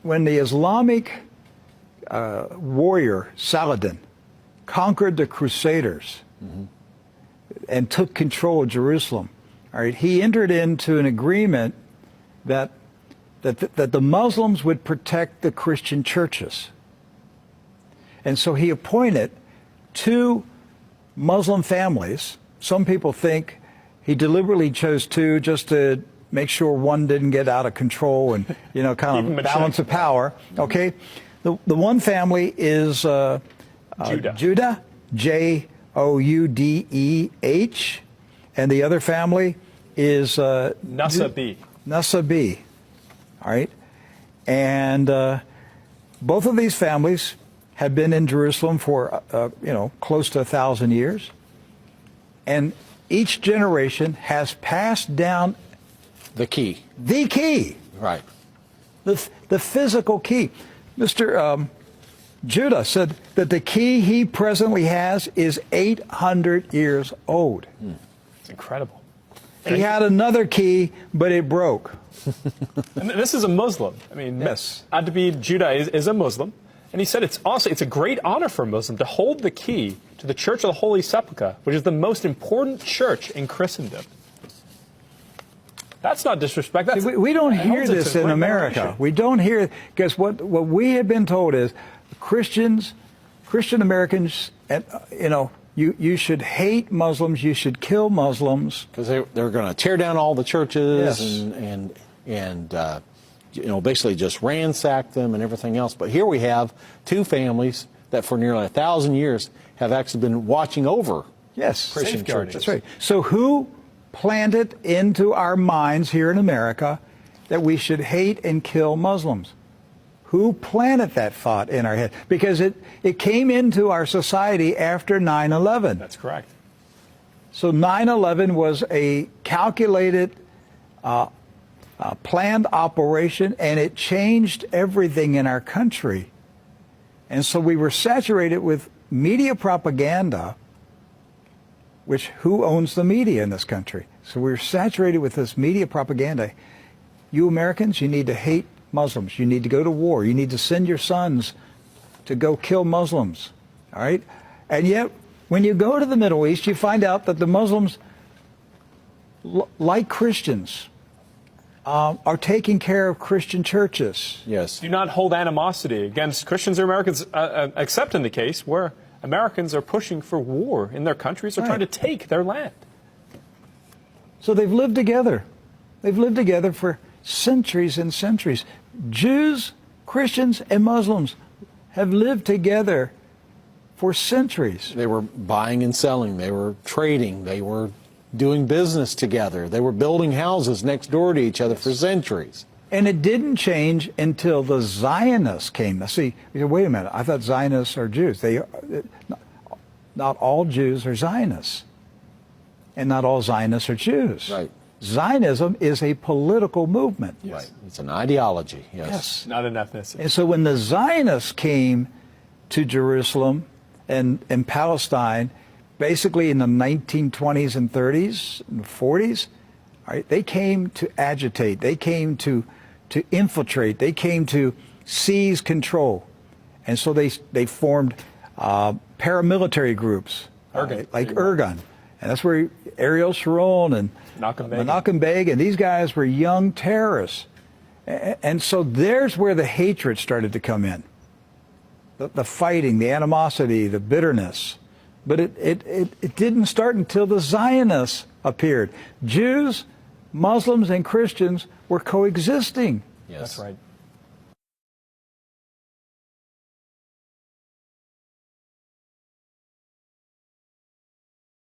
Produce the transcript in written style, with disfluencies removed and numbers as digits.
when the Islamic warrior Saladin conquered the Crusaders and took control of Jerusalem, all right, he entered into an agreement that the Muslims would protect the Christian churches. And so he appointed 2 Muslim families. Some people think he deliberately chose 2 just to make sure one didn't get out of control and, you know, kind of balance of power. Okay? The one family is Judah, Joudeh, and the other family is Nasabi. All right? And both of these families have been in Jerusalem for, you know, close to 1,000 years. And each generation has passed down the key. The key. Right. The physical key. Mr. Judah said that the key he presently has is 800 years old. It's incredible. He had another key, but it broke. And this is a Muslim. I mean, yes. Adabid Judah is a Muslim. And he said it's a great honor for a Muslim to hold the key to the Church of the Holy Sepulchre, which is the most important church in Christendom. That's not disrespect. We don't hear this in America. We don't hear, because what we have been told is Christian Americans, you know, you should hate Muslims, you should kill Muslims. Because they're going to tear down all the churches and you know, basically just ransack them and everything else. But here we have 2 families that for nearly 1,000 years have actually been watching over Christian churches. That's right. So who planted into our minds here in America that we should hate and kill Muslims? Who planted that thought in our head? Because it came into our society after 9/11. That's correct. So 9/11 was a calculated, planned operation, and it changed everything in our country. And so we were saturated with media propaganda, which who owns the media in this country? So we're saturated with this media propaganda. You Americans, you need to hate Muslims. You need to go to war. You need to send your sons to go kill Muslims. All right? And yet, when you go to the Middle East, you find out that the Muslims, like Christians, are taking care of Christian churches. Yes. Do not hold animosity against Christians or Americans, except in the case where Americans are pushing for war in their countries or trying to take their land. So they've lived together. They've lived together for centuries and centuries. Jews, Christians, and Muslims have lived together for centuries. They were buying and selling. They were trading. They were doing business together. They were building houses next door to each other for centuries. And it didn't change until the Zionists came. Now, see, wait a minute. I thought Zionists are Jews. Not all Jews are Zionists. And not all Zionists are Jews. Right. Zionism is a political movement. Yes. Right. It's an ideology. Yes. Not an ethnicity. And so when the Zionists came to Jerusalem and Palestine, basically in the 1920s and 30s and 40s, all right, they came to agitate. They came to infiltrate. They came to seize control. And so they formed paramilitary groups, like Irgun. And that's where Ariel Sharon and Menachem Begin, and these guys were young terrorists. And so there's where the hatred started to come in. The fighting, the animosity, the bitterness. But it didn't start until the Zionists appeared. Jews, Muslims, and Christians were coexisting. Yes. That's right.